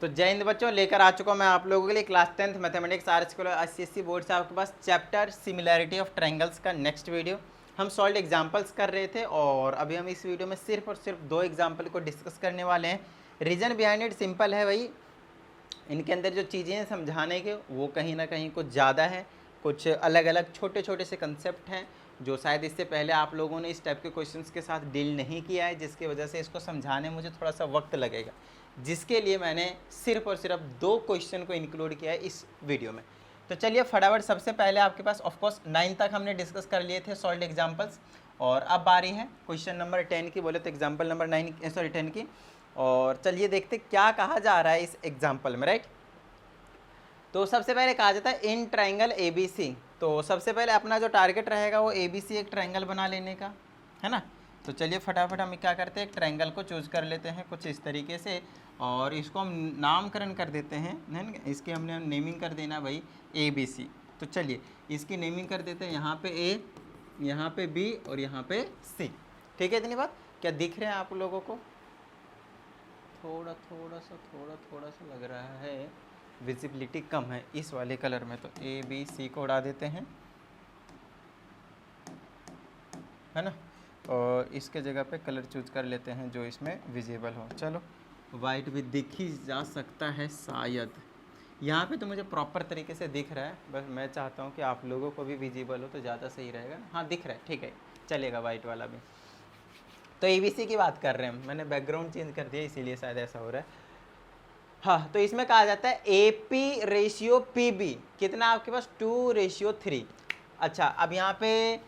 तो जय हिंद बच्चों, लेकर आ चुका हूँ मैं आप लोगों के लिए class 10th mathematics arts school ICSE board से आपके पास चैप्टर सिमिलैरिटी ऑफ ट्रायंगल्स का नेक्स्ट वीडियो। हम सॉल्व एग्जांपल्स कर रहे थे और अभी हम इस वीडियो में सिर्फ और सिर्फ 2 एग्जांपल को डिस्कस करने वाले हैं। रीज़न बिहाइंड इट सिंपल है भाई, इनके अंदर जो चीज़ें हैं समझाने के वो कहीं ना कहीं कुछ ज़्यादा है, कुछ अलग अलग छोटे छोटे से कंसेप्ट हैं जो शायद इससे पहले आप लोगों ने इस टाइप के क्वेश्चंस के साथ डील नहीं किया है, जिसकी वजह से इसको समझाने में मुझे थोड़ा सा वक्त लगेगा, जिसके लिए मैंने सिर्फ और सिर्फ 2 क्वेश्चन को इंक्लूड किया है इस वीडियो में। तो चलिए फटाफट, सबसे पहले आपके पास ऑफकोर्स 9 तक हमने डिस्कस कर लिए थे सॉल्व एग्जाम्पल्स, और अब बारी है क्वेश्चन नंबर 10 की, बोले तो एग्जाम्पल नंबर 10 की। और चलिए देखते क्या कहा जा रहा है इस एग्जाम्पल में, राइट। तो सबसे पहले कहा जाता है इन ट्राइंगल ABC। तो सबसे पहले अपना जो टारगेट रहेगा वो ABC एक ट्राइंगल बना लेने का है ना। तो चलिए फटाफट हम क्या करते हैं, एक ट्राइंगल को चूज कर लेते हैं कुछ इस तरीके से, और इसको हम नामकरण कर देते हैं, है ना। इसकी हमने नेमिंग कर देना भाई ABC। तो चलिए इसकी नेमिंग कर देते हैं, यहाँ पे A, यहाँ पे B और यहाँ पे C। ठीक है, इतनी बात। क्या दिख रहे हैं आप लोगों को? थोड़ा सा लग रहा है विजिबिलिटी कम है इस वाले कलर में, तो ABC को उड़ा देते हैं, है ना। और इसके जगह पे कलर चूज कर लेते हैं जो इसमें विजिबल हो। चलो वाइट भी दिख ही जा सकता है शायद, यहाँ पे तो मुझे प्रॉपर तरीके से दिख रहा है, बस मैं चाहता हूँ कि आप लोगों को भी विजिबल हो तो ज़्यादा सही रहेगा। हाँ दिख रहा है, ठीक है, चलेगा वाइट वाला भी। तो ABC की बात कर रहे हैं, मैंने बैकग्राउंड चेंज कर दिया इसीलिए शायद ऐसा हो रहा है। हाँ, तो इसमें कहा जाता है AP रेशियो PB कितना आपके पास 2:3। अच्छा, अब यहाँ पे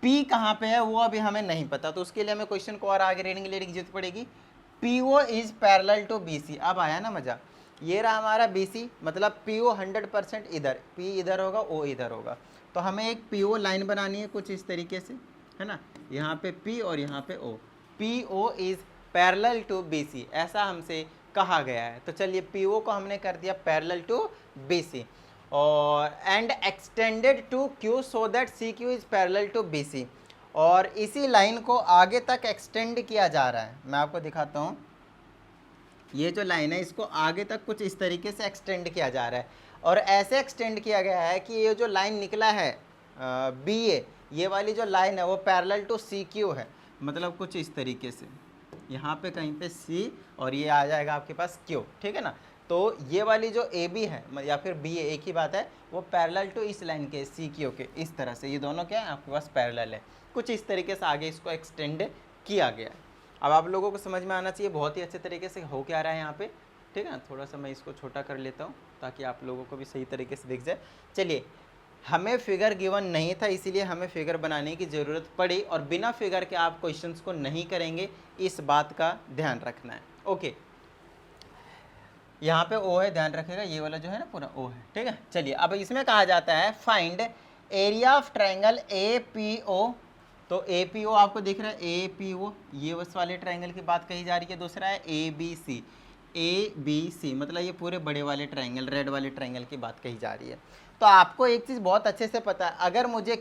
P कहाँ पे है वो अभी हमें नहीं पता, तो उसके लिए हमें क्वेश्चन को और आगे रीडिंग लेने की जरूरत पड़ेगी। PO is parallel to BC। अब आया ना मजा, ये रहा हमारा BC, मतलब PO 100% इधर, P इधर होगा, O इधर होगा। तो हमें एक PO लाइन बनानी है कुछ इस तरीके से, है ना। यहाँ पे P और यहाँ पे O, PO is parallel to BC, ऐसा हमसे कहा गया है। तो चलिए PO को हमने कर दिया पैरेलल टू BC, और and extended to Q so that CQ is parallel to BC। और इसी लाइन को आगे तक एक्सटेंड किया जा रहा है, मैं आपको दिखाता हूँ। ये जो लाइन है इसको आगे तक कुछ इस तरीके से एक्सटेंड किया जा रहा है, और ऐसे एक्सटेंड किया गया है कि ये जो लाइन निकला है BA, ये वाली जो लाइन है वो पैरेलल टू CQ है, मतलब कुछ इस तरीके से, यहाँ पे कहीं पे C और ये आ जाएगा आपके पास Q, ठीक है ना। तो ये वाली जो AB है या फिर BA, एक ही बात है, वो पैरेलल टू इस लाइन के CQ के, इस तरह से ये दोनों क्या है आपके पास पैरेलल है, कुछ इस तरीके से आगे इसको एक्सटेंड किया गया है। अब आप लोगों को समझ में आना चाहिए बहुत ही अच्छे तरीके से हो क्या रहा है यहाँ पे, ठीक है ना। थोड़ा सा मैं इसको छोटा कर लेता हूँ ताकि आप लोगों को भी सही तरीके से दिख जाए। चलिए, हमें फिगर गिवन नहीं था इसीलिए हमें फिगर बनाने की ज़रूरत पड़ी, और बिना फिगर के आप क्वेश्चंस को नहीं करेंगे, इस बात का ध्यान रखना है। ओके, यहाँ पे O है, ध्यान रखिएगा, ये वाला जो है ना पूरा O है, ठीक है। चलिए अब इसमें कहा जाता है find area of triangle APO। तो APO आपको दिख रहा है, APO ये उस वाले ट्रायंगल की बात कही जा रही है। दूसरा है ABC, ABC मतलब ये पूरे बड़े वाले ट्रायंगल, रेड वाले ट्रायंगल की बात कही जा रही है। तो आपको एक चीज़ बहुत अच्छे से पता है, अगर मुझे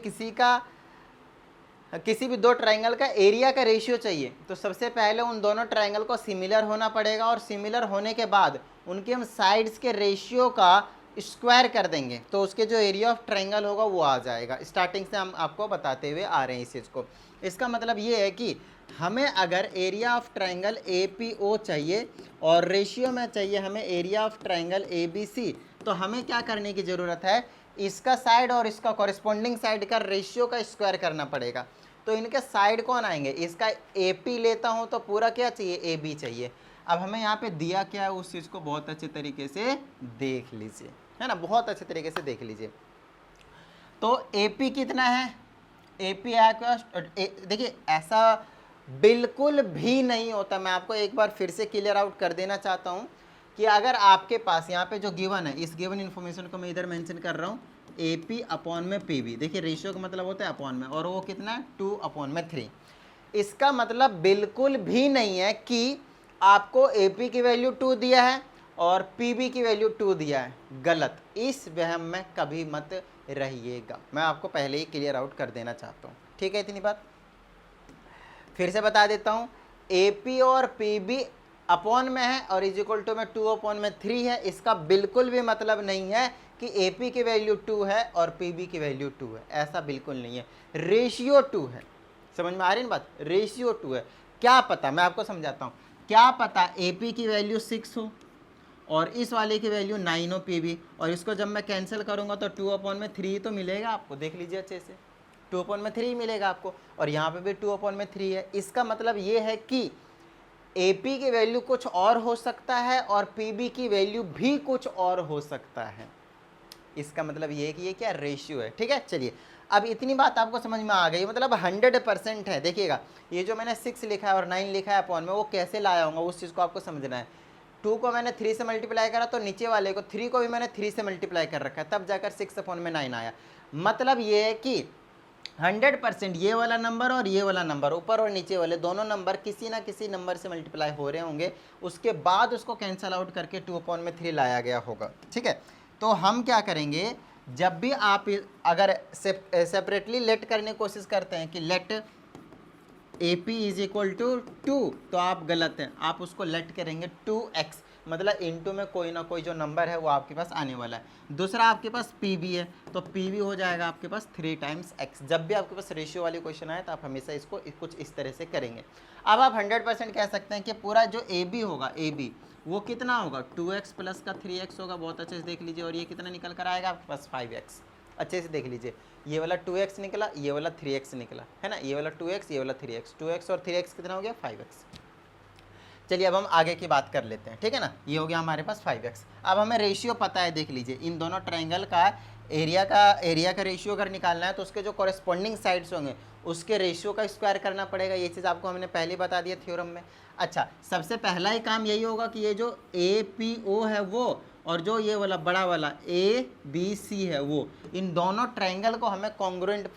किसी भी 2 ट्रायंगल का एरिया का रेशियो चाहिए तो सबसे पहले उन दोनों ट्रायंगल को सिमिलर होना पड़ेगा, और सिमिलर होने के बाद उनके हम साइड्स के रेशियो का स्क्वायर कर देंगे तो उसके जो एरिया ऑफ ट्रायंगल होगा वो आ जाएगा। स्टार्टिंग से हम आपको बताते हुए आ रहे हैं इस चीज़ को। इसका मतलब ये है कि हमें अगर एरिया ऑफ ट्रायंगल APO चाहिए और रेशियो में चाहिए हमें एरिया ऑफ ट्रायंगल ABC, तो हमें क्या करने की ज़रूरत है, इसका साइड और इसका कॉरेस्पॉन्डिंग साइड का रेशियो का स्क्वायर करना पड़ेगा। तो इनके साइड कौन आएंगे, इसका AP लेता हूँ तो पूरा क्या चाहिए, AB चाहिए। अब हमें यहाँ पे दिया क्या है उस चीज़ को बहुत अच्छे तरीके से देख लीजिए, है ना, बहुत अच्छे तरीके से देख लीजिए। तो AP कितना है, AP आएगा, देखिए ऐसा बिल्कुल भी नहीं होता। मैं आपको एक बार फिर से क्लियर आउट कर देना चाहता हूँ कि अगर आपके पास यहाँ पे जो गिवन है, इस गिवन इन्फॉर्मेशन को मैं इधर मेंशन कर रहा हूँ, AP अपॉन में PB, देखिए रेशियो का मतलब होता है अपॉन में, और वो कितना है 2/3। इसका मतलब बिल्कुल भी नहीं है कि आपको AP की वैल्यू 2 दिया है और PB की वैल्यू 2 दिया है, गलत, इस वहम में कभी मत रहिएगा। मैं आपको पहले ही क्लियर आउट कर देना चाहता हूँ, ठीक है। इतनी बात फिर से बता देता हूँ, AP और PB अपॉन में है और इज इक्वल टू में 2/3 है, इसका बिल्कुल भी मतलब नहीं है कि AP की वैल्यू 2 है और PB की वैल्यू 2 है, ऐसा बिल्कुल नहीं है। रेशियो 2 है, समझ में आ रही है बात, रेशियो 2 है। क्या पता, मैं आपको समझाता हूँ, क्या पता AP की वैल्यू 6 हो और इस वाले की वैल्यू 9 हो PB, और इसको जब मैं कैंसिल करूंगा तो 2/3 तो मिलेगा आपको, देख लीजिए अच्छे से 2/3 मिलेगा आपको, और यहाँ पे भी 2/3 है। इसका मतलब ये है कि AP की वैल्यू कुछ और हो सकता है और PB की वैल्यू भी कुछ और हो सकता है। इसका मतलब ये है कि ये क्या रेशियो है, ठीक है। चलिए अब इतनी बात आपको समझ में आ गई, मतलब 100% है। देखिएगा ये जो मैंने 6 लिखा है और 9 लिखा है अपॉन में, वो कैसे लाया होगा उस चीज़ को आपको समझना है। 2 को मैंने 3 से मल्टीप्लाई करा तो नीचे वाले को 3 को भी मैंने 3 से मल्टीप्लाई कर रखा है, तब जाकर 6/9 आया। मतलब ये है कि 100% ये वाला नंबर और ये वाला नंबर, ऊपर और नीचे वाले दोनों नंबर किसी ना किसी नंबर से मल्टीप्लाई हो रहे होंगे, उसके बाद उसको कैंसिल आउट करके 2/3 लाया गया होगा, ठीक है। तो हम क्या करेंगे, जब भी आप अगर सेपरेटली लेट करने की कोशिश करते हैं कि let AP is equal to 2, तो आप गलत हैं, आप उसको लेट करेंगे 2x, मतलब इनटू में कोई ना कोई जो नंबर है वो आपके पास आने वाला है। दूसरा आपके पास PB है, तो PB हो जाएगा आपके पास 3 टाइम्स x। जब भी आपके पास रेशियो वाली क्वेश्चन आए तो आप हमेशा इसको कुछ इस तरह से करेंगे। अब आप 100% कह सकते हैं कि पूरा जो AB होगा, AB वो कितना होगा, 2x प्लस का 3x होगा, बहुत अच्छे से देख लीजिए। और ये कितना निकल कर आएगा आपके पास 5x, अच्छे से देख लीजिए, ये वाला 2x निकला, ये वाला 3x निकला, है ना, ये वाला 2x, ये वाला 3x, 2x और 3x कितना हो गया 5x। चलिए अब हम आगे की बात कर लेते हैं, ठीक है ना, ये हो गया हमारे पास 5x। अब हमें रेशियो पता है, देख लीजिए इन दोनों ट्रायंगल का एरिया का रेशियो अगर निकालना है तो उसके जो कॉरेस्पॉन्डिंग साइड्स होंगे उसके रेशियो का स्क्वायर करना पड़ेगा। ये चीज़ आपको हमने पहले बता दिया थ्योरम में। अच्छा, सबसे पहला ही काम यही होगा कि ये जो APO है वो और जो ये वाला बड़ा वाला ABC है वो, इन दोनों ट्रायंगल को हमें कॉन्ग्रुएंट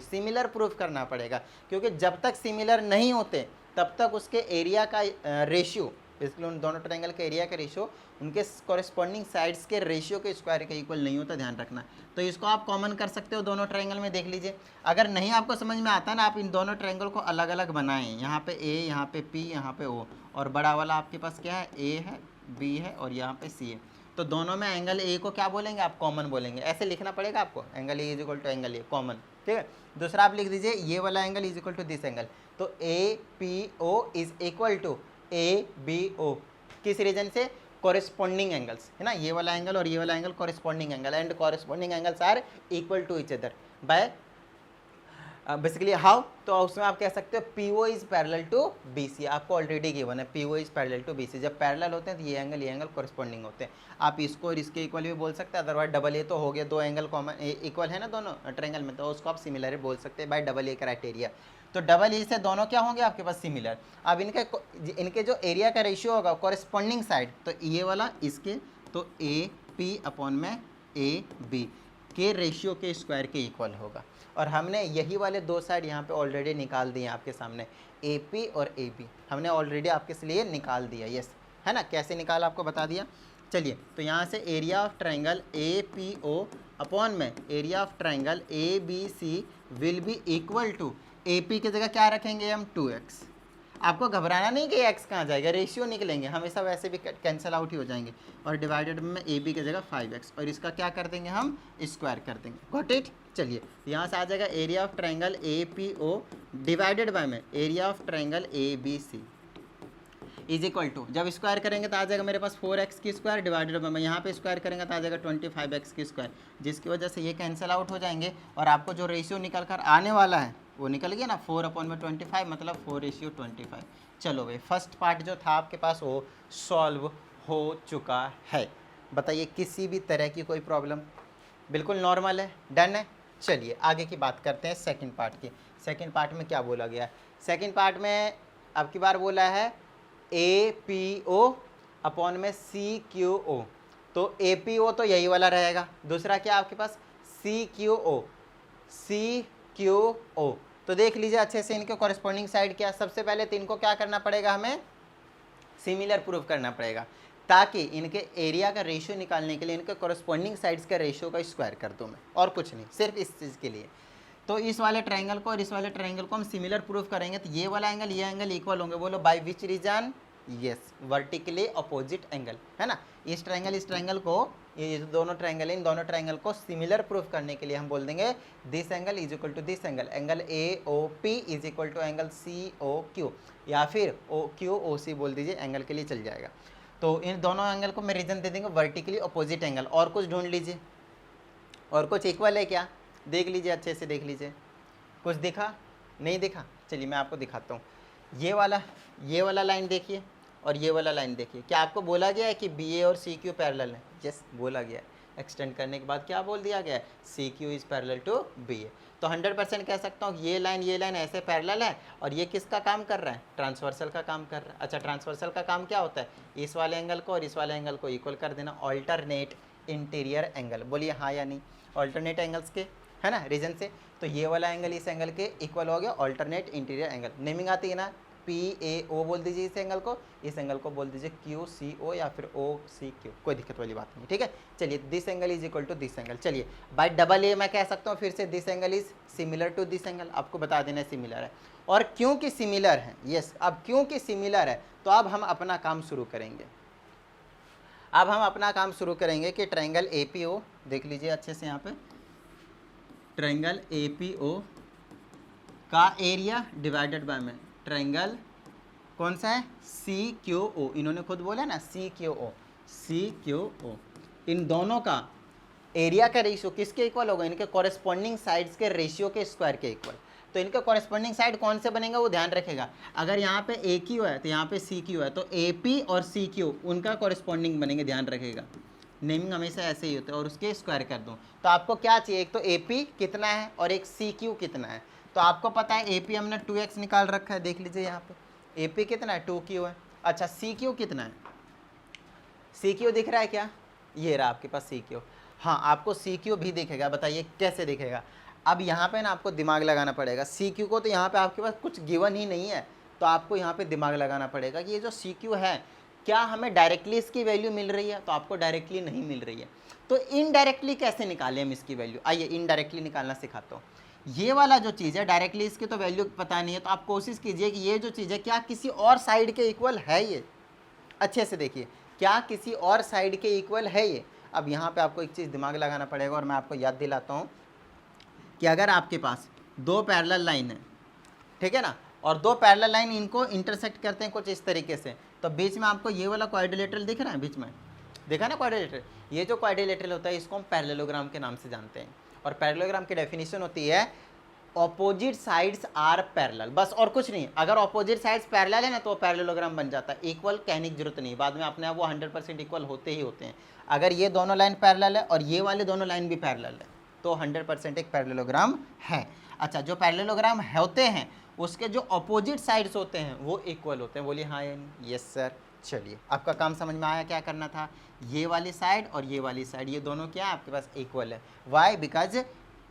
सिमिलर प्रूफ करना पड़ेगा, क्योंकि जब तक सिमिलर नहीं होते तब तक उसके एरिया का रेशियो, इसलिए उन दोनों ट्रायंगल के एरिया का रेशियो उनके कॉरेस्पॉन्डिंग साइड्स के रेशियो के स्क्वायर के इक्वल नहीं होता, ध्यान रखना। तो इसको आप कॉमन कर सकते हो दोनों ट्रायंगल में, देख लीजिए। अगर नहीं आपको समझ में आता ना, आप इन दोनों ट्रायंगल को अलग अलग बनाएं, यहाँ पे A, यहाँ पे P, यहाँ पे O, और बड़ा वाला आपके पास क्या है, A है, B है और यहाँ पे C है। तो दोनों में एंगल A को क्या बोलेंगे आप, कॉमन बोलेंगे। ऐसे लिखना पड़ेगा आपको, angle A is equal to angle A common, ठीक है। दूसरा आप लिख दीजिए ये वाला angle is equal to this angle, तो APO is equal to ABO, किस रीजन से, कॉरेस्पॉन्डिंग एंगल्स, है ना, ये वाला एंगल और ये वाला angle corresponding angle, and corresponding angles are equal to each other by basically how, तो उसमें आप कह सकते हो PO is parallel to BC, आपको ऑलरेडी गिवन है PO is parallel to BC। जब पैरेलल होते हैं तो ये एंगल कॉरेस्पॉन्डिंग होते हैं। आप इसको और इसके इक्वल भी बोल सकते हैं, अदरवाइज डबल A तो हो गया, दो एंगल कॉमन इक्वल है ना दोनों ट्रायंगल में, तो उसको आप सिमिलर बोल सकते हैं बाय डबल A क्राइटेरिया। तो डबल A से दोनों क्या होंगे आपके पास, सिमिलर। अब इनके जो एरिया का रेशियो होगा कॉरेस्पॉन्डिंग साइड, तो ये वाला इसके, तो AP अपॉन में AB के रेशियो के स्क्वायर के इक्वल होगा। और हमने यही वाले दो साइड यहाँ पे ऑलरेडी निकाल दिए आपके सामने, AP और AB हमने ऑलरेडी आपके लिए निकाल दिया, यस, है ना। कैसे निकाला आपको बता दिया। चलिए तो यहाँ से area of triangle APO upon में area of triangle ABC will be equal to, AP की जगह क्या रखेंगे हम, 2x। आपको घबराना नहीं कि x कहाँ जाएगा, रेशियो निकलेंगे हमेशा, वैसे भी कैंसिल आउट ही हो जाएंगे, और डिवाइडेड में AB की जगह 5x, और इसका क्या कर देंगे हम, स्क्वायर कर देंगे, गॉट इट। चलिए यहाँ से आ जाएगा area of triangle APO divided by में area of triangle ABC is equal to, जब स्क्वायर करेंगे तो आ जाएगा मेरे पास 4x की स्क्वायर डिवाइडेड बाय में, यहाँ पे स्क्वायर करेंगे तो आ जाएगा 25x की स्क्वायर, जिसकी वजह से ये कैंसिल आउट हो जाएंगे, और आपको जो रेशियो निकल कर आने वाला है वो निकल गया ना, 4/25, मतलब 4:25। चलो भाई, फर्स्ट पार्ट जो था आपके पास वो सॉल्व हो चुका है। बताइए किसी भी तरह की कोई प्रॉब्लम, बिल्कुल नॉर्मल है, डन है। चलिए आगे की बात करते हैं सेकंड पार्ट की। सेकंड पार्ट में क्या बोला गया है, सेकंड पार्ट में अब की बार बोला है APO अपॉन में CQO, तो APO तो यही वाला रहेगा, दूसरा क्या आपके पास CQO। तो देख लीजिए अच्छे से इनके कॉरेस्पॉन्डिंग साइड क्या, सबसे पहले तो इनको क्या करना पड़ेगा, हमें सिमिलर प्रूफ करना पड़ेगा, ताकि इनके एरिया का रेशियो निकालने के लिए इनके कॉरेस्पॉन्डिंग साइड्स का रेशियो का स्क्वायर कर दूँ मैं, और कुछ नहीं, सिर्फ इस चीज़ के लिए। तो इस वाले ट्रायंगल को और इस वाले ट्रायंगल को हम सिमिलर प्रूफ करेंगे, तो ये वाला एंगल ये एंगल इक्वल होंगे, बोलो by which region, yes, vertically opposite angle, है ना। इस ट्रायंगल को, ये जो दोनों ट्रायंगल है, इन दोनों ट्रायंगल को सिमिलर प्रूफ करने के लिए हम बोल देंगे this angle is equal to this angle, angle A O P is equal to angle C O Q, या फिर ओ क्यू ओ सी बोल दीजिए, एंगल के लिए चल जाएगा। तो इन दोनों एंगल को मैं रीजन दे देंगे वर्टिकली अपोजिट एंगल। और कुछ ढूंढ लीजिए, और कुछ इक्वल है क्या, देख लीजिए, अच्छे से देख लीजिए। कुछ दिखा, नहीं दिखा, चलिए मैं आपको दिखाता हूँ। ये वाला लाइन देखिए और ये वाला लाइन देखिए। क्या आपको बोला गया है कि बी ए और सी क्यू पैरेलल है? यस, बोला गया है। एक्सटेंड करने के बाद क्या बोल दिया गया है? C Q is parallel to B A. तो 100% कह सकता हूँ ये लाइन ऐसे पैरेलल है, और ये किसका काम कर रहा है? ट्रांसवर्सल का काम कर रहा है। अच्छा, ट्रांसवर्सल का काम क्या होता है? इस वाले एंगल को और इस वाले एंगल को इक्वल कर देना, ऑल्टरनेट इंटीरियर एंगल। बोलिए हाँ या नहीं? ऑल्टरनेट एंगल्स के, है ना, रीजन से। तो ये वाला एंगल इस एंगल के इक्वल हो गया, ऑल्टरनेट इंटीरियर एंगल। नेमिंग आती है ना, पी ए ओ बोल दीजिए इस एंगल को, इस एंगल को बोल दीजिए क्यू सी ओ या फिर ओ सी क्यू, कोई दिक्कत वाली बात नहीं, ठीक है। चलिए, this angle is equal to this angle. चलिए बाय डबल ए मैं कह सकता हूँ फिर से, this angle is similar to this angle. आपको बता देना सिमिलर है, और क्योंकि सिमिलर है, यस, अब क्योंकि सिमिलर है तो अब हम अपना काम शुरू करेंगे। अब हम अपना काम शुरू करेंगे कि ट्रायंगल ए पी ओ, देख लीजिए अच्छे से यहाँ पे, ट्रायंगल ए पी ओ का एरिया डिवाइडेड बाय में ट्रायंगल कौन सा है? C Q O. इन्होंने खुद बोला ना सी क्यू ओ, सी क्यू ओ। इन दोनों का एरिया का रेशियो किसके इक्वल होगा? इनके कॉरेस्पॉन्डिंग साइड्स के रेशियो के स्क्वायर के इक्वल। तो इनके कॉरेस्पॉन्डिंग साइड कौन से बनेगा वो ध्यान रखेगा। अगर यहाँ पे ए क्यू है तो यहाँ पे सी क्यू है, तो ए पी और सी क्यू उनका कॉरेस्पॉन्डिंग बनेंगे, ध्यान रखेगा। नेमिंग हमेशा ऐसे ही होता है, और उसके स्क्वायर कर दूँ तो आपको क्या चाहिए? एक तो ए पी कितना है और एक सी क्यू कितना है। तो आपको पता है ए पी हमने 2x निकाल रखा है, देख लीजिए यहाँ पे ए पी कितना है? 2q है। अच्छा, सी क्यू कितना है? सी क्यू दिख रहा है क्या? ये रहा आपके पास सी क्यू। हाँ, आपको सी क्यू भी दिखेगा, बताइए कैसे दिखेगा? अब यहाँ पे ना आपको दिमाग लगाना पड़ेगा। सी क्यू को तो यहाँ पे आपके पास कुछ गिवन ही नहीं है, तो आपको यहाँ पे दिमाग लगाना पड़ेगा कि ये जो सी क्यू है, क्या हमें डायरेक्टली इसकी वैल्यू मिल रही है? तो आपको डायरेक्टली नहीं मिल रही है, तो इनडायरेक्टली कैसे निकालें हम इसकी वैल्यू? आइए इनडायरेक्टली निकालना सिखाता हूँ। ये वाला जो चीज़ है, डायरेक्टली इसकी तो वैल्यू पता नहीं है, तो आप कोशिश कीजिए कि ये जो चीज़ है क्या किसी और साइड के इक्वल है? ये अच्छे से देखिए, क्या किसी और साइड के इक्वल है ये? अब यहाँ पे आपको एक चीज़ दिमाग लगाना पड़ेगा, और मैं आपको याद दिलाता हूँ कि अगर आपके पास दो पैरेलल लाइन है, ठीक है ना, और दो पैरेलल लाइन इनको इंटरसेक्ट करते हैं कुछ इस तरीके से, तो बीच में आपको ये वाला क्वाड्रिलेटरल दिख रहा है, बीच में देखा ना क्वाड्रिलेटरल? ये जो क्वाड्रिलेटरल होता है इसको हम पैरेललोग्राम के नाम से जानते हैं, और पैरेललोग्राम की डेफिनेशन होती है ऑपोजिट साइड्स आर पैरेलल, बस और कुछ नहीं। अगर ऑपोजिट साइड्स पैरेलल है ना तो पैरेललोग्राम बन जाता है। इक्वल कहने की जरूरत नहीं, बाद में अपने आप वो 100% इक्वल होते ही होते हैं। अगर ये दोनों लाइन पैरेलल है और ये वाले दोनों लाइन भी पैरेलल है तो 100% एक पैरेललोग्राम है। अच्छा, जो पैरेललोग्राम होते हैं उसके जो ऑपोजिट साइड्स होते हैं वो इक्वल होते हैं। बोलिए हाँ या नहीं? Yes sir. चलिए, आपका काम समझ में आया क्या करना था? ये वाली साइड और ये वाली साइड, ये दोनों क्या है आपके पास? इक्वल है। वाई? बिकॉज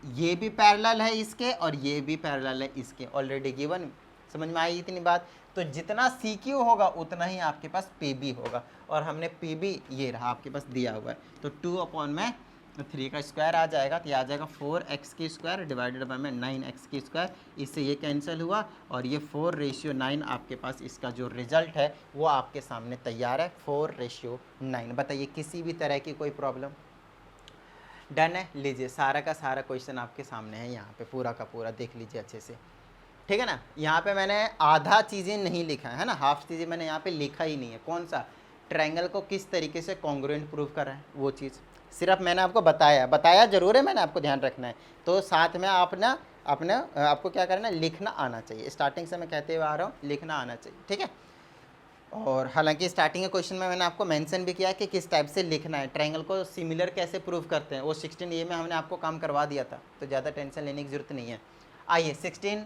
ये भी पैरेलल है इसके और ये भी पैरेलल है इसके, ऑलरेडी गिवन। समझ में आई इतनी बात? तो जितना सी क्यू होगा उतना ही आपके पास पी बी होगा, और हमने पी बी ये रहा आपके पास दिया हुआ है। तो 2/3 का स्क्वायर आ जाएगा, तो ये आ जाएगा 4x की स्क्वायर डिवाइडेड बाय में 9x की स्क्वायर। इससे ये कैंसिल हुआ, और ये 4:9 आपके पास इसका जो रिजल्ट है वो आपके सामने तैयार है, 4:9। बताइए किसी भी तरह की कोई प्रॉब्लम? डन है। लीजिए, सारा का सारा क्वेश्चन आपके सामने है यहाँ पे, पूरा का पूरा देख लीजिए अच्छे से, ठीक है ना। यहाँ पे मैंने आधा चीज़ें नहीं लिखा है ना, हाफ चीज़ें मैंने यहाँ पे लिखा ही नहीं है। कौन सा? ट्रायंगल को किस तरीके से कॉन्ग्रुएंट प्रूव कर रहा है वो चीज़ सिर्फ मैंने आपको बताया जरूर है, मैंने आपको ध्यान रखना है। तो साथ में आप ना आपको क्या करना है? लिखना आना चाहिए। स्टार्टिंग से मैं कहते हुए आ रहा हूँ, लिखना आना चाहिए, ठीक है। और हालांकि स्टार्टिंग के क्वेश्चन में मैंने आपको मेंशन भी किया है कि किस टाइप से लिखना है, ट्रायंगल को सिमिलर कैसे प्रूव करते हैं, वो 16A में हमने आपको काम करवा दिया था, तो ज़्यादा टेंशन लेने की ज़रूरत नहीं है। आइए 16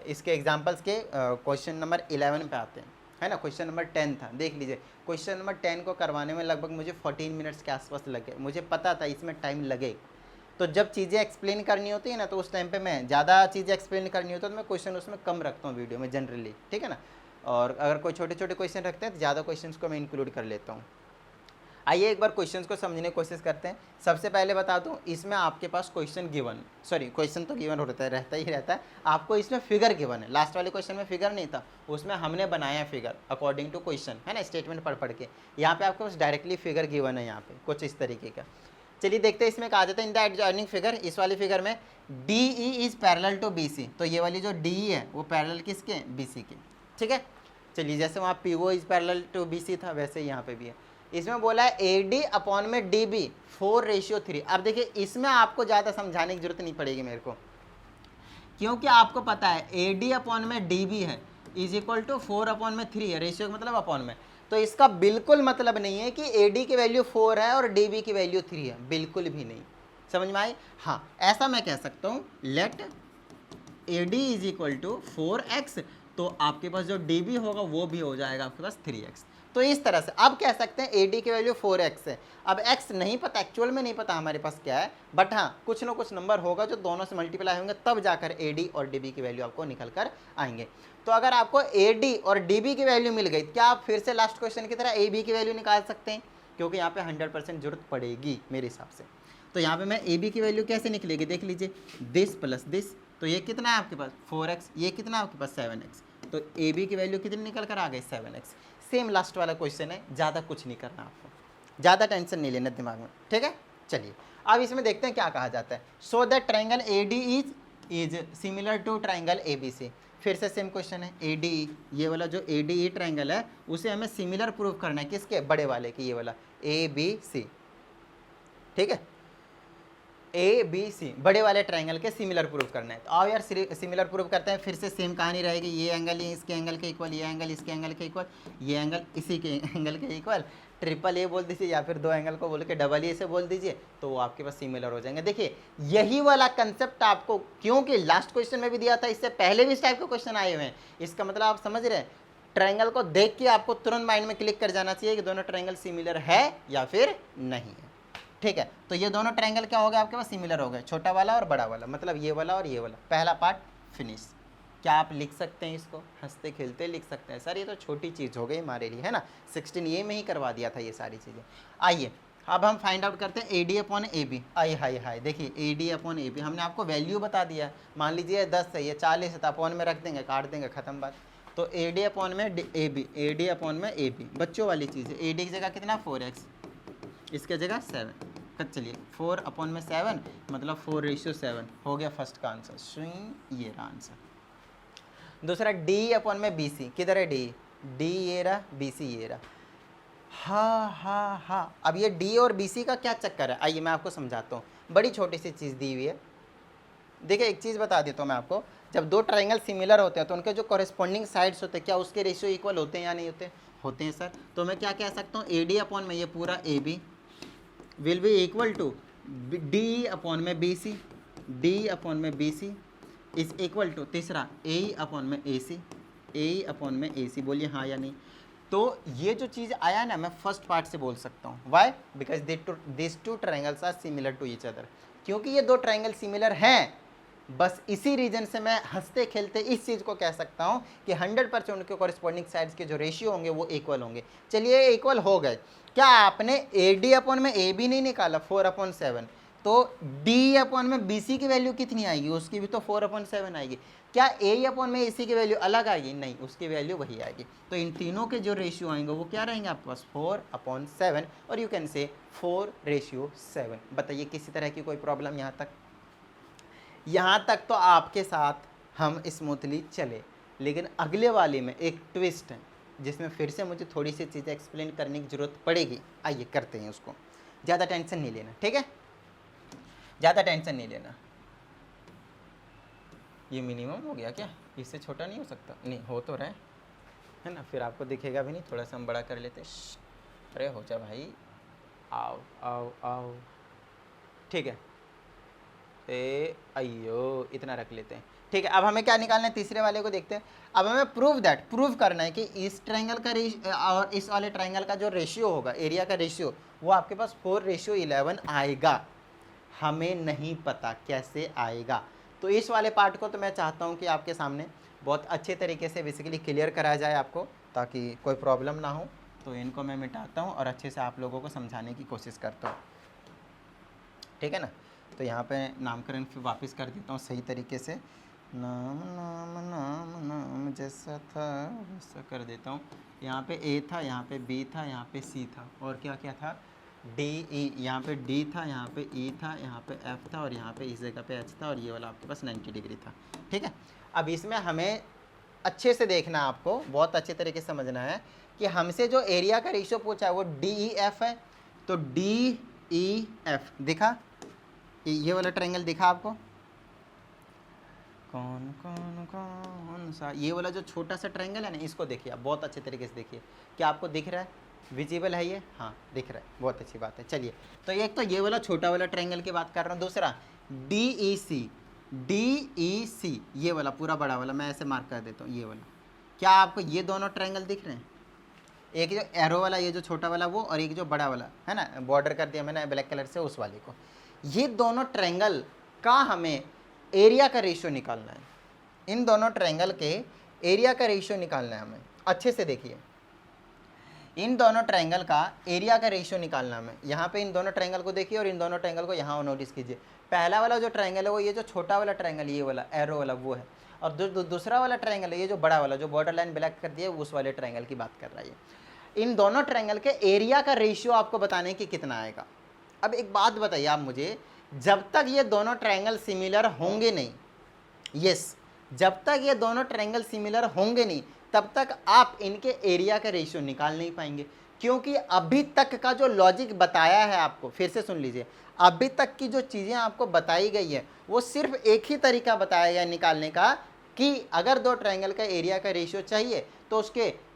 इसके एग्जांपल्स के क्वेश्चन नंबर 11 पे आते हैं, है ना। क्वेश्चन नंबर 10 था, देख लीजिए। क्वेश्चन नंबर 10 को करवाने में लगभग मुझे 14 मिनट्स के आसपास लगे। मुझे पता था इसमें टाइम लगे, तो जब चीज़ें एक्सप्लेन करनी होती है ना तो उस टाइम पे मैं ज़्यादा चीज़ें एक्सप्लेन करनी होती है तो मैं क्वेश्चन उसमें कम रखता हूँ वीडियो में जनरली, ठीक है ना। और अगर कोई छोटे छोटे क्वेश्चन रखते हैं तो ज़्यादा क्वेश्चन को मैं इंक्लूड कर लेता हूँ। आइए एक बार क्वेश्चंस को समझने की कोशिश करते हैं। सबसे पहले बता दूं, इसमें आपके पास क्वेश्चन गिवन, सॉरी क्वेश्चन तो गिवन रहता ही रहता है, आपको इसमें फिगर गिवन है। लास्ट वाले क्वेश्चन में फिगर नहीं था, उसमें हमने बनाया फिगर अकॉर्डिंग टू क्वेश्चन, है ना, स्टेटमेंट पढ़ के। यहाँ पे आपको बस डायरेक्टली फिगर गिवन है यहाँ पे कुछ इस तरीके का। चलिए देखते हैं इसमें कहा जाता है इन द एडजॉइनिंग फिगर, इस वाली फिगर में D E is parallel to B C. तो ये वाली जो डी ई है वो पैरेलल किसके, बी सी के, ठीक है। चलिए जैसे वहाँ P O is parallel to B C था, वैसे यहाँ पे भी है। इसमें बोला है ए डी अपॉन में डी बी 4:3। अब देखिए इसमें आपको ज़्यादा समझाने की जरूरत नहीं पड़ेगी मेरे को, क्योंकि आपको पता है ए डी अपॉन में डी बी है इज इक्वल टू 4/3 है, रेशियो मतलब अपॉन में। तो इसका बिल्कुल मतलब नहीं है कि ए डी की वैल्यू 4 है और डी बी की वैल्यू 3 है, बिल्कुल भी नहीं। समझ में आई? हाँ, ऐसा मैं कह सकता हूँ, let A D is equal to 4x, तो आपके पास जो डी बी होगा वो भी हो जाएगा आपके पास 3x। तो इस तरह से अब कह सकते हैं ए डी की वैल्यू 4x है। अब x नहीं पता, एक्चुअल में नहीं पता हमारे पास क्या है, बट हाँ कुछ ना कुछ नंबर होगा जो दोनों से मल्टीप्लाई होंगे, तब जाकर ए डी और डी बी की वैल्यू आपको निकल कर आएंगे। तो अगर आपको ए डी और डी बी की वैल्यू मिल गई, क्या आप फिर से लास्ट क्वेश्चन की तरह ए बी की वैल्यू निकाल सकते हैं? क्योंकि यहाँ पे 100% जरूरत पड़ेगी मेरे हिसाब से। तो यहाँ पे मैं ए बी की वैल्यू कैसे निकलेगी, देख लीजिए, दिस प्लस दिस, तो ये कितना है आपके पास 4x, ये कितना है आपके पास 7x, तो ए बी की वैल्यू कितनी निकल कर आ गई 7x। सेम लास्ट वाला क्वेश्चन है, ज़्यादा कुछ नहीं करना आपको, ज़्यादा टेंशन नहीं लेना दिमाग में, ठीक है। चलिए अब इसमें देखते हैं क्या कहा जाता है। So that triangle A D is similar to triangle A B C. फिर से सेम क्वेश्चन है, ए डी ई, ये वाला जो ए डी ई ट्राइंगल है उसे हमें सिमिलर प्रूव करना है, किसके, बड़े वाले की, ये वाला ए बी सी, ठीक है, ए बी सी बड़े वाले ट्राइंगल के सिमिलर प्रूफ करना है। तो आओ यार सिमिलर प्रूफ करते हैं। फिर से सेम कहानी रहेगी, ये एंगल ये इसके एंगल के इक्वल, ये एंगल इसके एंगल के इक्वल, ये एंगल इसी के एंगल के इक्वल, ट्रिपल ए बोल दीजिए या फिर दो एंगल को बोल के डबल ए से बोल दीजिए, तो वो आपके पास सिमिलर हो जाएंगे। देखिए यही वाला कंसेप्ट आपको, क्योंकि लास्ट क्वेश्चन में भी दिया था, इससे पहले भी इस टाइप के क्वेश्चन आए हुए हैं। इसका मतलब आप समझ रहे हैं, ट्राइंगल को देख के आपको तुरंत माइंड में क्लिक कर जाना चाहिए कि दोनों ट्राइंगल सिमिलर है या फिर नहीं है, ठीक है। तो ये दोनों ट्रायंगल क्या हो गए आपके पास, सिमिलर हो गए, छोटा वाला और बड़ा वाला, मतलब ये वाला और ये वाला। पहला पार्ट फिनिश। क्या आप लिख सकते हैं इसको, हंसते खेलते लिख सकते हैं, सर ये तो छोटी चीज़ हो गई हमारे लिए, है ना, 16 में ही करवा दिया था ये सारी चीज़ें। आइए अब हम फाइंड आउट करते हैं A D upon A B. आइए हाई हाई, देखिए A D upon A B हमने आपको वैल्यू बता दिया, मान लीजिए 10 है, ये 40 है, तो अपॉन में रख देंगे, काट देंगे, खत्म बात। तो ए डी अपॉन में A B, A D upon में ए बी, बच्चों वाली चीज़ है। ए डी की जगह कितना 4x, इसके जगह 7, चलिए 4 अपॉन में 7 मतलब 4:7 हो गया फर्स्ट का आंसर, स्विंग ये रहा आंसर। दूसरा डी अपॉन में बी सी, किधर है डी, डी ये रहा, बी सी ये रहा। हाँ, अब ये डी और बी सी का क्या चक्कर है, आइए मैं आपको समझाता हूँ। बड़ी छोटी सी चीज़ दी हुई है, देखिए एक चीज़ बता देता हूँ मैं आपको। जब दो ट्राइंगल सिमिलर होते हैं तो उनके जो कॉरेस्पॉन्डिंग साइड्स होते हैं, क्या उसके रेशियो इक्वल होते हैं या नहीं होते, होते हैं सर। तो मैं क्या कह सकता हूँ, ए डी अपॉन में ये पूरा A B will be equal to D upon में बी सी, डी अपॉन में B C is equal to तीसरा ए अपॉन में ए सी, ए अपॉन में ए सी। बोलिए हाँ या नहीं। तो ये जो चीज़ आया ना, मैं फर्स्ट पार्ट से बोल सकता हूँ, why, because this two triangles are similar to each other, क्योंकि ये दो ट्राइंगल सिमिलर हैं। बस इसी रीजन से मैं हंसते खेलते इस चीज़ को कह सकता हूँ कि 100% उनके कॉरेस्पॉन्डिंग साइड्स के जो रेशियो होंगे वो इक्वल होंगे। चलिए इक्वल हो गए, क्या आपने ए डी अपॉन में ए बी नहीं निकाला 4/7, तो डी अपॉन में बी सी की वैल्यु कितनी आएगी, उसकी भी तो 4/7 आएगी। क्या ए अपॉन में ए सी की वैल्यू अलग आएगी, नहीं, उसकी वैल्यू वही आएगी। तो इन तीनों के जो रेशियो आएंगे वो क्या रहेंगे आपके पास 4/7, और यू कैन से 4:7। बताइए किसी तरह की कोई प्रॉब्लम यहाँ तक? यहाँ तक तो आपके साथ हम स्मूथली चले, लेकिन अगले वाले में एक ट्विस्ट है जिसमें फिर से मुझे थोड़ी सी चीज़ें एक्सप्लेन करने की ज़रूरत पड़ेगी। आइए करते हैं उसको, ज़्यादा टेंशन नहीं लेना, ठीक है, ज़्यादा टेंशन नहीं लेना। ये मिनिमम हो गया क्या, इससे छोटा नहीं हो सकता? नहीं, हो तो रहा है ना, फिर आपको दिखेगा भी नहीं, थोड़ा सा हम बड़ा कर लेते। अरे हो जा भाई, आओ आओ आओ, ठीक है, अयो इतना रख लेते हैं, ठीक है। अब हमें क्या निकालना है, तीसरे वाले को देखते हैं। अब हमें प्रूव करना है कि इस ट्रायंगल का और इस वाले ट्रायंगल का जो रेशियो होगा, एरिया का रेशियो, वो आपके पास 4:11 आएगा। हमें नहीं पता कैसे आएगा, तो इस वाले पार्ट को तो मैं चाहता हूँ कि आपके सामने बहुत अच्छे तरीके से बेसिकली क्लियर कराया जाए आपको, ताकि कोई प्रॉब्लम ना हो। तो इनको मैं मिटाता हूँ और अच्छे से आप लोगों को समझाने की कोशिश करता हूँ, ठीक है ना। तो यहाँ पे नामकरण फिर वापस कर देता हूँ सही तरीके से, नाम नाम नाम नाम जैसा था वैसा कर देता हूँ। यहाँ पे ए था, यहाँ पे बी था, यहाँ पे सी था, और क्या क्या था, डी ई, यहाँ पे डी था, यहाँ पे ई था, यहाँ पे एफ था, और यहाँ पे इस जगह पे एच था, और ये वाला आपके पास 90 डिग्री था, ठीक है। अब इसमें हमें अच्छे से देखना, आपको बहुत अच्छे तरीके से समझना है कि हमसे जो एरिया का रेशियो पूछा है वो डी ई एफ है। तो डी ई एफ दिखा, ये वाला ट्रायंगल दिखा आपको, कौन कौन कौन सा, ये वाला जो छोटा सा ट्रायंगल है ना, इसको देखिए आप बहुत अच्छे तरीके से देखिए, क्या आपको दिख रहा है, विजिबल है ये, हाँ दिख रहा है, बहुत अच्छी बात है। चलिए, तो एक तो ये वाला छोटा वाला ट्रायंगल की बात कर रहा हूँ, दूसरा डी ई सी, ये वाला पूरा बड़ा वाला, मैं ऐसे मार्क कर देता हूँ, ये वाला, क्या आपको ये दोनों ट्रायंगल दिख रहे हैं, एक जो एरो वाला, ये जो छोटा वाला वो, और एक जो बड़ा वाला है ना, बॉर्डर कर दिया मैंने ब्लैक कलर से उस वाले को, ये दोनों ट्रायंगल का हमें एरिया का रेशियो निकालना है। इन दोनों ट्रायंगल के एरिया का रेशियो निकालना है हमें, अच्छे से देखिए, इन दोनों ट्रायंगल का एरिया का रेशियो निकालना है हमें। यहाँ पे इन दोनों ट्रायंगल को देखिए और इन दोनों ट्रायंगल को यहाँ नोटिस कीजिए। पहला वाला जो ट्रायंगल है वो ये जो छोटा वाला ट्रायंगल, ये वाला एरो वाला वो है, और दूसरा वाला ट्रायंगल है ये जो बड़ा वाला, जो बॉर्डर लाइन ब्लैक कर दिया उस वाले ट्रायंगल की बात कर रहा है। इन दोनों ट्रायंगल के एरिया का रेशियो आपको बताने की कितना आएगा। अब एक बात बताइए आप मुझे, जब तक ये दोनों ट्रायंगल सिमिलर होंगे नहीं, यस, जब तक ये दोनों ट्रायंगल सिमिलर होंगे नहीं तब तक आप इनके एरिया का रेशियो निकाल नहीं पाएंगे, क्योंकि अभी तक का जो लॉजिक बताया है आपको, फिर से सुन लीजिए, अभी तक की जो चीज़ें आपको बताई गई है वो सिर्फ एक ही तरीका बताया गया निकालने का, कि अगर दो ट्रायंगल का एरिया का रेशियो चाहिए तो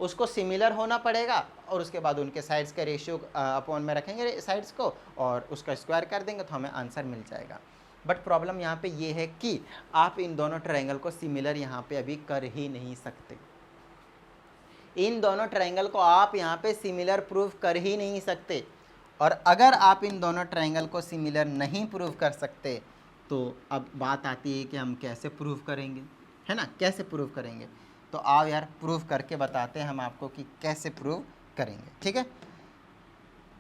उसको सिमिलर होना पड़ेगा, और उसके बाद उनके साइड्स का रेशियो अपॉन में रखेंगे साइड्स को, और उसका स्क्वायर कर देंगे तो हमें आंसर मिल जाएगा। बट प्रॉब्लम यहाँ पे ये है कि आप इन दोनों ट्रायंगल को सिमिलर यहाँ पे अभी कर ही नहीं सकते। इन दोनों ट्रायंगल को आप यहाँ पे सिमिलर प्रूव कर ही नहीं सकते, और अगर आप इन दोनों ट्रायंगल को सिमिलर नहीं प्रूव कर सकते तो अब बात आती है कि हम कैसे प्रूव करेंगे, है ना, कैसे प्रूव करेंगे। तो आओ यार प्रूव करके बताते हैं हम आपको कि कैसे प्रूव करेंगे, ठीक है।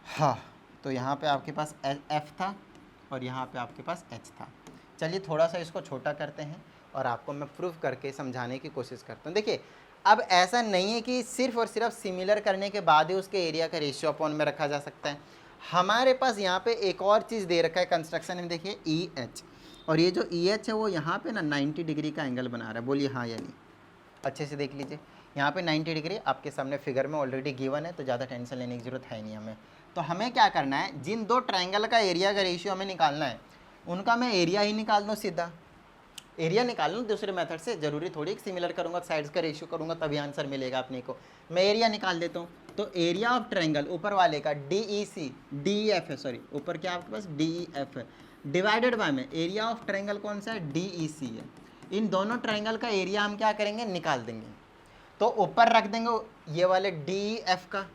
हाँ, तो यहाँ पे आपके पास एफ था और यहाँ पे आपके पास एच था। चलिए थोड़ा सा इसको छोटा करते हैं और आपको मैं प्रूव करके समझाने की कोशिश करता हूँ। देखिए, अब ऐसा नहीं है कि सिर्फ और सिर्फ सिमिलर करने के बाद ही उसके एरिया का रेशियो अपॉन में रखा जा सकता है। हमारे पास यहाँ पे एक और चीज़ दे रखा है कंस्ट्रक्शन में, देखिए ई एच, और ये जो ई एच है वो यहाँ पे ना 90 डिग्री का एंगल बना रहा है, बोलिए हाँ या नहीं, अच्छे से देख लीजिए। यहाँ पे 90 डिग्री आपके सामने फिगर में ऑलरेडी गिवन है, तो ज़्यादा टेंशन लेने की ज़रूरत है नहीं हमें। तो हमें क्या करना है, जिन दो ट्रायंगल का एरिया का रेशियो हमें निकालना है उनका मैं एरिया ही निकाल दूँ, सीधा एरिया निकाल लूँ दूसरे मेथड से, ज़रूरी थोड़ी सिमिलर करूँगा, साइड्स का रेशियो करूँगा तभी आंसर मिलेगा अपने को। मैं एरिया निकाल देता हूँ, तो एरिया ऑफ ट्रायंगल ऊपर वाले का डी ई सी, डी ई एफ है, सॉरी ऊपर क्या आपके पास डी ई एफ है, डिवाइडेड बाय में एरिया ऑफ ट्रायंगल कौन सा है, डी ई सी है। इन दोनों ट्रायंगल का एरिया हम क्या करेंगे, निकाल देंगे, तो ऊपर रख देंगे ये वाले डी ई एफ का।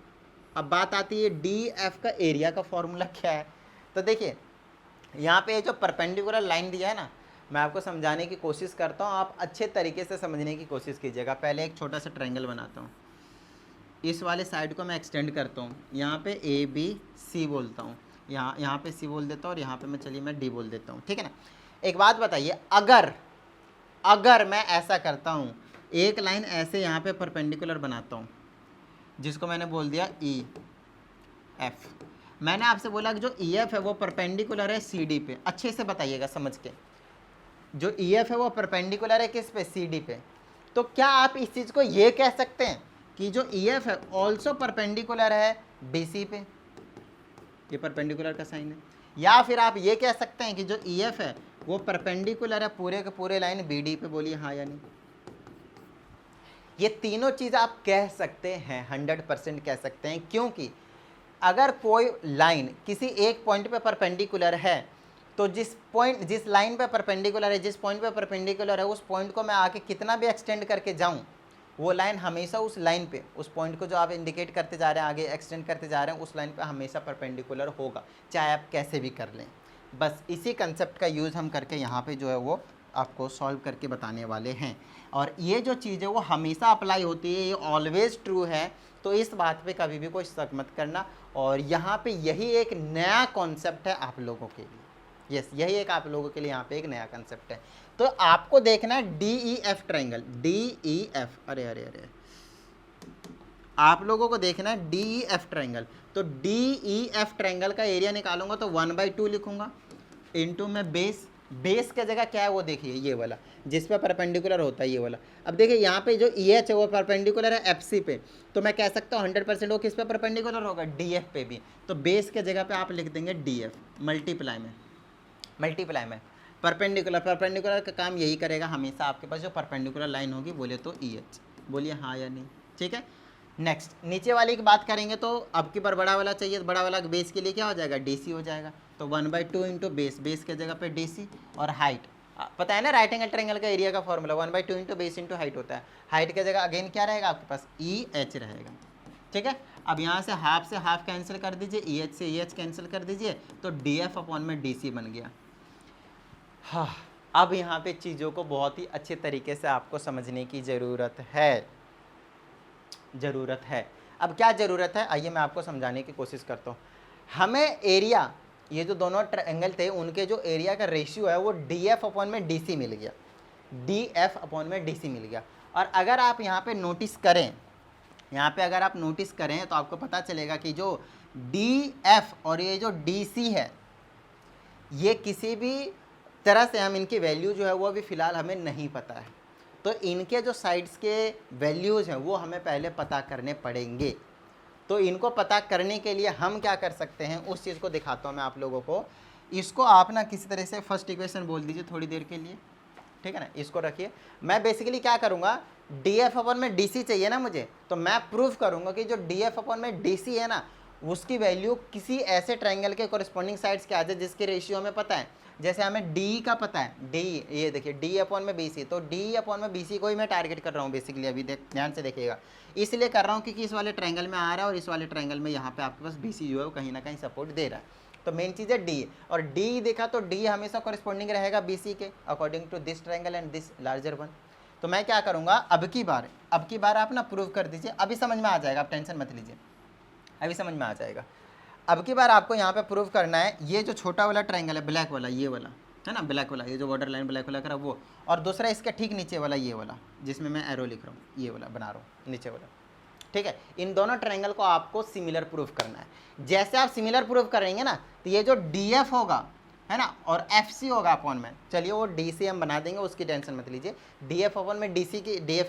अब बात आती है डी एफ का एरिया का फॉर्मूला क्या है। तो देखिए यहाँ पे जो परपेंडिकुलर लाइन दिया है ना, मैं आपको समझाने की कोशिश करता हूँ, आप अच्छे तरीके से समझने की कोशिश कीजिएगा। पहले एक छोटा सा ट्रायंगल बनाता हूँ, इस वाले साइड को मैं एक्सटेंड करता हूँ, यहाँ पे ए बी सी बोलता हूँ, यहाँ पे सी बोल देता हूँ, और यहाँ पे मैं चलिए मैं डी बोल देता हूँ, ठीक है ना। एक बात बताइए, अगर मैं ऐसा करता हूँ, एक लाइन ऐसे यहाँ पे परपेंडिकुलर बनाता हूँ जिसको मैंने बोल दिया ई एफ, मैंने आपसे बोला कि जो ई एफ है वो परपेंडिकुलर है सी डी पे, अच्छे से बताइएगा समझ के, जो ई एफ है वो परपेंडिकुलर है किस पे, सी डी पे। तो क्या आप इस चीज़ को ये कह सकते हैं कि जो ई एफ है ऑल्सो परपेंडिकुलर है बी सी पे, ये परपेंडिकुलर का साइन है, या फिर आप ये कह सकते हैं कि जो ई एफ है वो परपेंडिकुलर है पूरे के पूरे लाइन बी डी पे, बोलिए हाँ या नहीं। ये तीनों चीज़ आप कह सकते हैं, 100% कह सकते हैं, क्योंकि अगर कोई लाइन किसी एक पॉइंट पे परपेंडिकुलर है तो जिस लाइन पे परपेंडिकुलर है, जिस पॉइंट पे परपेंडिकुलर है, उस पॉइंट को मैं आके कितना भी एक्सटेंड करके जाऊं, वो लाइन हमेशा उस लाइन पे, उस पॉइंट को जो आप इंडिकेट करते जा रहे हैं, आगे एक्सटेंड करते जा रहे हैं, उस लाइन पे हमेशा परपेंडिकुलर होगा, चाहे आप कैसे भी कर लें। बस इसी कंसेप्ट का यूज़ हम करके यहाँ पे जो है वो आपको सॉल्व करके बताने वाले हैं। और ये जो चीज़ है वो हमेशा अप्लाई होती है, ये ऑलवेज ट्रू है, तो इस बात पे कभी भी कोई शक मत करना। और यहाँ पे यही एक नया कॉन्सेप्ट है आप लोगों के लिए, यस यही एक आप लोगों के लिए यहाँ पे एक नया कॉन्सेप्ट है। तो आपको देखना है DEF ट्रायंगल, DEF, अरे अरे अरे, आप लोगों को देखना है DEF ट्रायंगल। तो DEF ट्रायंगल का एरिया निकालूंगा तो 1/2 लिखूंगा, इनटू में बेस, बेस का जगह क्या है वो देखिए, ये वाला जिस पे परपेंडिकुलर होता है ये वाला। अब देखिए यहाँ पे जो EH है वो परपेंडिकुलर है FC पे, तो मैं कह सकता हूँ 100% वो किस पे परपेंडिकुलर होगा, DF पे भी। तो बेस के जगह पे आप लिख देंगे DF, मल्टीप्लाई में परपेंडिकुलर, परपेंडिकुलर का काम यही करेगा हमेशा, आपके पास जो परपेंडिकुलर लाइन होगी बोले तो EH, बोलिए हाँ या नहीं, ठीक है। नेक्स्ट नीचे वाले की बात करेंगे तो अब की बार बड़ा वाला चाहिए, तो बड़ा वाला बेस के लिए क्या हो जाएगा, DC हो जाएगा। तो 1/2 इंटू बेस, बेस के जगह पे DC, और हाइट पता है ना, राइट एंगल ट्रायंगल का एरिया का formula 1/2 into base into height होता है। हाइट के जगह अगेन क्या रहेगा आपके पास, EH रहेगा, ठीक है। अब यहाँ से हाफ कैंसिल कर दीजिए, EH से EH कैंसिल कर दीजिए, तो DF अपॉन में DC बन गया। हाँ, अब यहाँ पे चीज़ों को बहुत ही अच्छे तरीके से आपको समझने की ज़रूरत है। अब क्या ज़रूरत है, आइए मैं आपको समझाने की कोशिश करता हूँ। हमें एरिया, ये जो दोनों ट्रायंगल थे उनके जो एरिया का रेशियो है वो DF अपॉन में DC मिल गया, DF अपॉन में DC मिल गया। और अगर आप यहाँ पे नोटिस करें, यहाँ पे अगर आप नोटिस करें तो आपको पता चलेगा कि जो DF और ये जो DC है, ये किसी भी तरह से हम इनकी वैल्यू जो है वो अभी फ़िलहाल हमें नहीं पता है, तो इनके जो साइड्स के वैल्यूज़ हैं वो हमें पहले पता करने पड़ेंगे। तो इनको पता करने के लिए हम क्या कर सकते हैं उस चीज़ को दिखाता हूँ मैं आप लोगों को। इसको आप ना किसी तरह से फर्स्ट इक्वेशन बोल दीजिए थोड़ी देर के लिए, ठीक है ना, इसको रखिए। मैं बेसिकली क्या करूँगा, DF अपॉन में DC चाहिए ना मुझे, तो मैं प्रूफ करूँगा कि जो DF अपॉन में DC है ना उसकी वैल्यू किसी ऐसे ट्रायंगल के कोरिस्पोंडिंग साइड्स के आ जाए जिसके रेशियो हमें पता है। जैसे हमें DE का पता है, DE ये देखिए DE अपॉन में BC, तो DE अपॉन में BC को ही मैं टारगेट कर रहा हूँ बेसिकली, अभी ध्यान से देखिएगा, इसलिए कर रहा हूँ क्योंकि इस वाले ट्रायंगल में आ रहा है और इस वाले ट्रायंगल में यहाँ पे आपके पास BC जो है वो कहीं ना कहीं सपोर्ट दे रहा है। तो मेन चीज़ है DE, और DE देखा तो DE हमेशा कोरिस्पोंडिंग रहेगा BC के according to this triangle and this larger one. तो मैं क्या करूँगा, अब की बार आप ना प्रूव कर दीजिए, अभी समझ में आ जाएगा, आप टेंशन मत लीजिए, अभी समझ में आ जाएगा। अब की बार आपको यहाँ पे प्रूव करना है, ये जो छोटा वाला ट्रायंगल है ब्लैक वाला, ये वाला है ना, ब्लैक वाला, ये जो बॉर्डर लाइन ब्लैक वाला करा वो, और दूसरा इसके ठीक नीचे वाला ये वाला जिसमें मैं एरो लिख रहा हूँ, ये वाला बना रहा हूँ नीचे वाला, ठीक है। इन दोनों ट्रायंगल को आपको सिमिलर प्रूफ करना है। जैसे आप सिमिलर प्रूफ करेंगे ना तो ये जो DF होगा है ना और FC होगा अपॉन में, चलिए वो DC हम बना देंगे, उसकी टेंशन मत लीजिए। DF अपॉन में DC की DF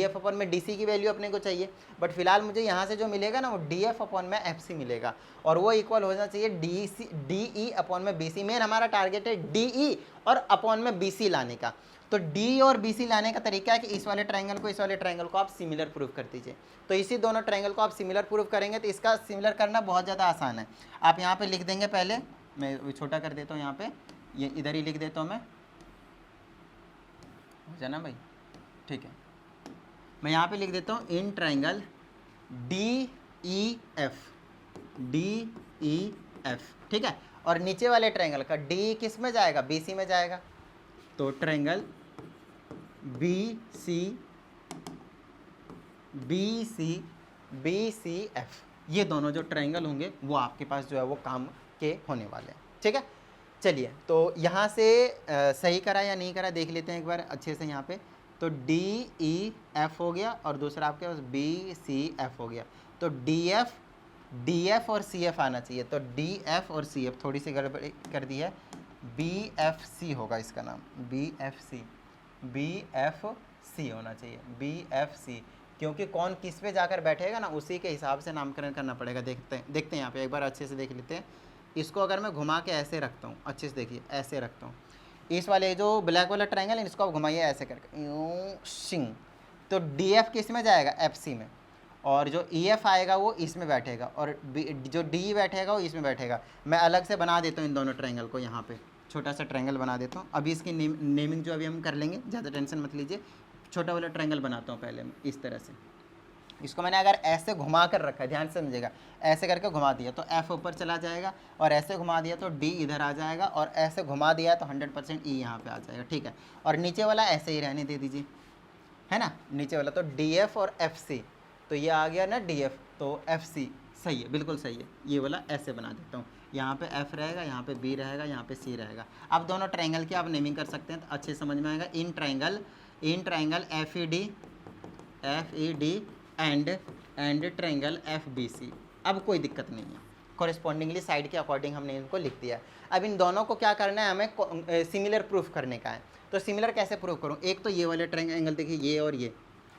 अपॉन में DC की वैल्यू अपने को चाहिए, बट फिलहाल मुझे यहाँ से जो मिलेगा ना वो DF अपॉन में FC मिलेगा, और वो इक्वल होना चाहिए DE अपॉन में BC। मेन हमारा टारगेट है DE और अपॉन में BC लाने का। तो D और BC लाने का तरीका है कि इस वाले ट्रायंगल को इस वाले ट्रायंगल को आप सिमिलर प्रूफ कर दीजिए। तो इसी दोनों ट्रायंगल को आप सिमिलर प्रूफ करेंगे तो इसका सिमिलर करना बहुत ज़्यादा आसान है। आप यहाँ पे लिख देंगे, पहले मैं छोटा कर देता हूँ, यहाँ पे ये इधर ही लिख देता हूँ मैं, हो जाए ना भाई, ठीक है। मैं यहाँ पे लिख देता हूँ इन ट्रायंगल DEF, ठीक है। और नीचे वाले ट्रायंगल का D किस में जाएगा, BC में जाएगा। तो ट्रायंगल BCF, ये दोनों जो ट्रायंगल होंगे वो आपके पास जो है वो काम के होने वाले हैं, ठीक है। चलिए तो यहाँ से सही करा या नहीं करा देख लेते हैं एक बार अच्छे से। यहाँ पे तो DEF हो गया और दूसरा आपके पास BCF हो गया। तो DF और CF आना चाहिए, तो DF और CF थोड़ी सी गड़बड़ी कर दी है, BFC होगा इसका नाम, BFC होना चाहिए, BFC, क्योंकि कौन किस पे जाकर बैठेगा ना उसी के हिसाब से नामकरण करना पड़ेगा। देखते हैं यहाँ पे एक बार अच्छे से देख लेते हैं। इसको अगर मैं घुमा के ऐसे रखता हूँ, अच्छे से देखिए ऐसे रखता हूँ, इस वाले जो ब्लैक वाला ट्रायंगल है इसको आप घुमाइए ऐसे करके यूं सिंग, तो DF किस में जाएगा, FC में, और जो EF आएगा वो इसमें बैठेगा, और जो DE बैठेगा वो इसमें बैठेगा। मैं अलग से बना देता हूँ इन दोनों ट्रायंगल को, यहाँ पे छोटा सा ट्रायंगल बना देता हूँ। अभी इसकी नेमिंग जो अभी हम कर लेंगे, ज़्यादा टेंशन मत लीजिए। छोटा वाला ट्रायंगल बनाता हूँ पहले मैं इस तरह से, इसको मैंने अगर ऐसे घुमा कर रखा है, ध्यान से समझिएगा, ऐसे करके घुमा दिया तो F ऊपर चला जाएगा, और ऐसे घुमा दिया तो D इधर आ जाएगा, और ऐसे घुमा दिया तो 100% E यहाँ पे आ जाएगा, ठीक है। और नीचे वाला ऐसे ही रहने दे दीजिए, है ना, नीचे वाला तो DF और FC, तो ये आ गया ना DF, तो FC सही है, बिल्कुल सही है। ये वाला ऐसे बना देता हूँ, यहाँ पे F रहेगा, यहाँ पे B रहेगा, यहाँ पे C रहेगा। अब दोनों ट्रायंगल की आप नेमिंग कर सकते हैं तो अच्छे समझ में आएगा। In triangle FED and triangle FBC। अब कोई दिक्कत नहीं है, कॉरेस्पॉन्डिंगली साइड के अकॉर्डिंग हमने इनको लिख दिया। अब इन दोनों को क्या करना है, हमें सिमिलर प्रूफ करने का है। तो सिमिलर कैसे प्रूव करूँ, एक तो ये वाले ट्रायंगल देखिए, ये और ये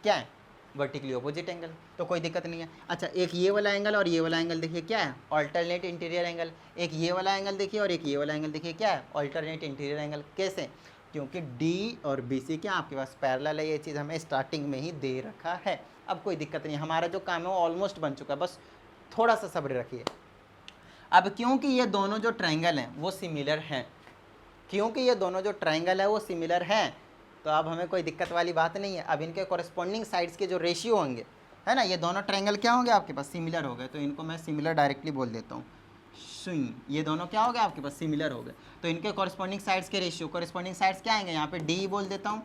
क्या है, वर्टिकली ऑपोजिट एंगल, तो कोई दिक्कत नहीं है। अच्छा, एक ये वाला एंगल और ये वाला एंगल देखिए क्या है, ऑल्टरनेट इंटीरियर एंगल। एक ये वाला एंगल देखिए और एक ये वाला एंगल देखिए क्या है, ऑल्टरनेट इंटीरियर एंगल। कैसे, क्योंकि D और BC क्या आपके पास पैरेलल है, ये चीज़ हमें स्टार्टिंग में ही दे रखा है। अब कोई दिक्कत नहीं, हमारा जो काम है वो ऑलमोस्ट बन चुका है, बस थोड़ा सा सब्र रखिए। अब क्योंकि ये दोनों जो ट्रायंगल हैं वो सिमिलर हैं, क्योंकि ये दोनों जो ट्रायंगल है वो सिमिलर हैं, तो अब हमें कोई दिक्कत वाली बात नहीं है। अब इनके कॉरेस्पॉन्डिंग साइड्स के जो रेशियो होंगे, है ना, ये दोनों ट्रायंगल क्या होंगे आपके पास, सिमिलर हो गए, तो इनको मैं सिमिलर डायरेक्टली बोल देता हूँ, ये दोनों क्या हो गए आपके पास, सिमिलर हो गए। तो इनके कॉरेस्पॉन्डिंग साइड्स के रेशियो, कॉरेस्पॉन्डिंग साइड्स क्या आएंगे, यहाँ पे D बोल देता हूँ,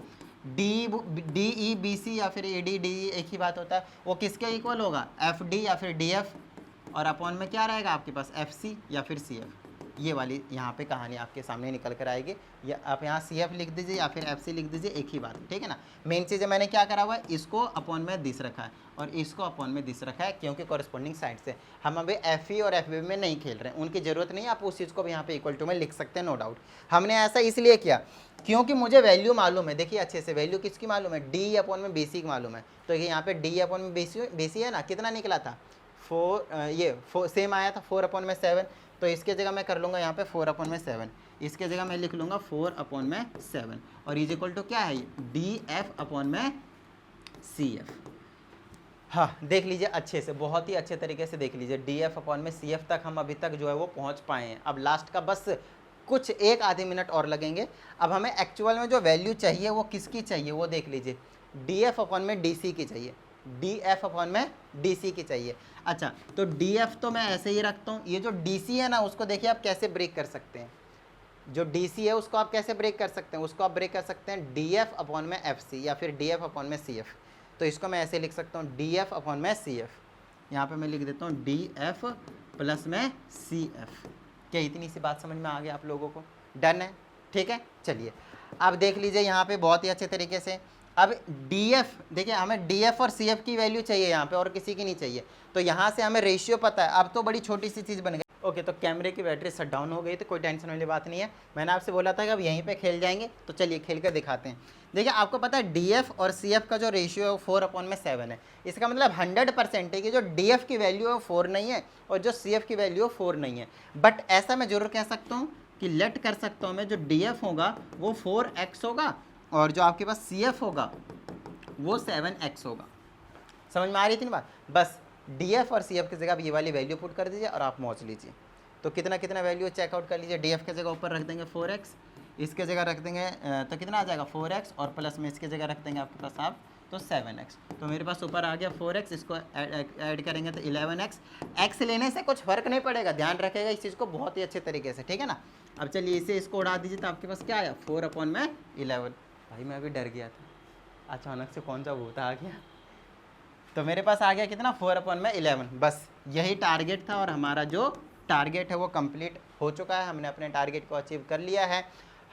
DE BC या फिर AD DE एक ही बात होता है। वो किसके इक्वल होगा, FD या फिर DF, और अपॉन में क्या रहेगा आपके पास, FC या फिर CF। ये वाली यहाँ पे कहानी आपके सामने निकल कर आएगी, या आप यहाँ CF लिख दीजिए या फिर FC लिख दीजिए, एक ही बात, ठीक है ना। मेन चीज़ है मैंने क्या करा हुआ है, इसको अपॉन में दिस रखा है और इसको अपॉन में दिस रखा है, क्योंकि कॉरेस्पॉन्डिंग साइड से हम अभी FE और FB में नहीं खेल रहे हैं, उनकी ज़रूरत नहीं है। आप उस चीज़ को भी यहाँ पे इक्वल टू में लिख सकते हैं, नो डाउट। हमने ऐसा इसलिए किया क्योंकि मुझे वैल्यू मालूम है, देखिए अच्छे से वैल्यू किसकी मालूम है, D अपॉन में BC की मालूम है। तो ये यहाँ पे D अपॉन में BC है ना, कितना निकला था 4, ये सेम आया था 4/7, तो इसके जगह मैं कर लूँगा यहाँ पे 4/7, इसके जगह मैं लिख लूँगा 4/7, और इज इक्वल टू क्या है, DF/CF। हाँ, देख लीजिए अच्छे से, बहुत ही अच्छे तरीके से देख लीजिए, DF/CF तक हम अभी तक जो है वो पहुँच पाए हैं। अब लास्ट का बस कुछ 1-आधे मिनट और लगेंगे। अब हमें एक्चुअल में जो वैल्यू चाहिए वो किसकी चाहिए, वो देख लीजिए, DF/DC की चाहिए, DF/DC की चाहिए। अच्छा, तो DF तो मैं ऐसे ही रखता हूँ, ये जो DC है ना उसको देखिए आप कैसे ब्रेक कर सकते हैं, जो DC है उसको आप कैसे ब्रेक कर सकते हैं, उसको आप ब्रेक कर सकते हैं DF/FC या फिर DF/CF। तो इसको मैं ऐसे लिख सकता हूँ, DF/CF, यहाँ पे मैं लिख देता हूँ DF प्लस में CF। क्या इतनी सी बात समझ में आ गया आप लोगों को, डन है, ठीक है। चलिए अब देख लीजिए यहाँ पे बहुत ही अच्छे तरीके से। अब DF देखिए, हमें DF और CF की वैल्यू चाहिए यहाँ पे, और किसी की नहीं चाहिए, तो यहाँ से हमें रेशियो पता है। अब तो बड़ी छोटी सी चीज़ बन गई। ओके, तो कैमरे की बैटरी शट डाउन हो गई, तो कोई टेंशन वाली बात नहीं है। मैंने आपसे बोला था कि अब यहीं पे खेल जाएंगे, तो चलिए खेल कर दिखाते हैं। देखिए आपको पता है DF और CF का जो रेशियो है वो 4/7 है। इसका मतलब 100% है कि जो DF की वैल्यू है वो 4 नहीं है और जो CF की वैल्यू है 4 नहीं है। बट ऐसा मैं जरूर कह सकता हूँ कि लेट कर सकता हूँ मैं, जो DF होगा वो 4x होगा और जो आपके पास CF होगा वो 7x होगा। समझ में आ रही थी ना बात। बस DF और CF की जगह आप ये वाली वैल्यू पुट कर दीजिए और आप मौज लीजिए। तो कितना कितना वैल्यू चेकआउट कर लीजिए। DF की जगह ऊपर रख देंगे 4x, इसके जगह रख देंगे तो कितना आ जाएगा 4x, और प्लस में इसके जगह रख देंगे आपके पास आप तो 7x। तो मेरे पास ऊपर आ गया 4x, इसको ऐड करेंगे तो 11x। x लेने से कुछ फर्क नहीं पड़ेगा, ध्यान रखेगा इस चीज़ को बहुत ही अच्छे तरीके से, ठीक है ना। अब चलिए इसे इसको उड़ा दीजिए, तो आपके पास क्या आया 4/11। भाई मैं अभी डर गया था, अचानक से कौन सा भूत आ गया। तो मेरे पास आ गया कितना 4/11। बस यही टारगेट था और हमारा जो टारगेट है वो कंप्लीट हो चुका है। हमने अपने टारगेट को अचीव कर लिया है।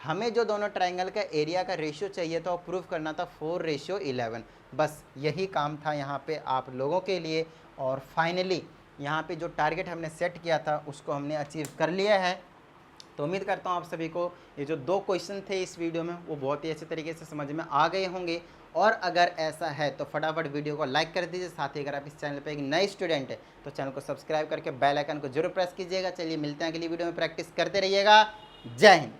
हमें जो दोनों ट्रायंगल का एरिया का रेशियो चाहिए था वो प्रूव करना था 4:11। बस यही काम था यहाँ पे आप लोगों के लिए। और फाइनली यहाँ पे जो टारगेट हमने सेट किया था उसको हमने अचीव कर लिया है। तो उम्मीद करता हूँ आप सभी को ये जो 2 क्वेश्चन थे इस वीडियो में वो बहुत ही अच्छे तरीके से समझ में आ गए होंगे। और अगर ऐसा है तो फटाफट वीडियो को लाइक कर दीजिए। साथ ही अगर आप इस चैनल पे एक नए स्टूडेंट है तो चैनल को सब्सक्राइब करके बेल आइकन को जरूर प्रेस कीजिएगा। चलिए मिलते हैं अगली वीडियो में, प्रैक्टिस करते रहिएगा। जय हिंद।